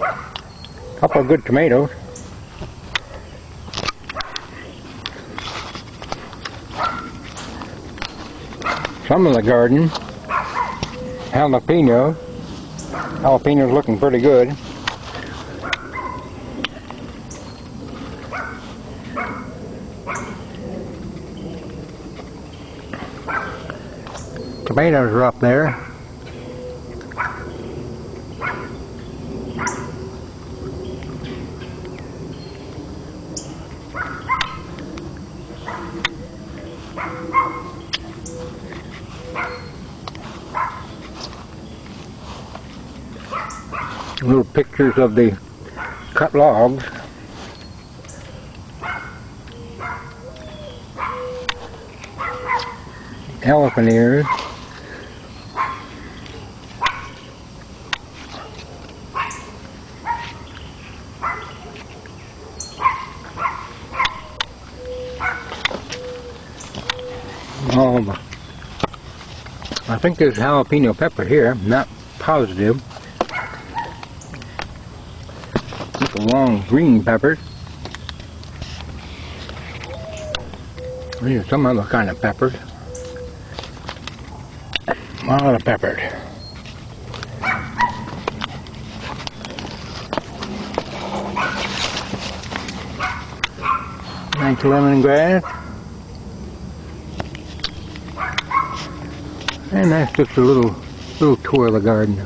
A couple of good tomatoes. Some of the garden, jalapeno. Jalapeno's looking pretty good. Tomatoes are up there. Little pictures of the cut logs. Elephant ears. I think there's jalapeno pepper here, not positive. Just a long green peppers. These are some other kind of peppers. A lot of peppers. Nice lemongrass. And that's just a little tour of the garden.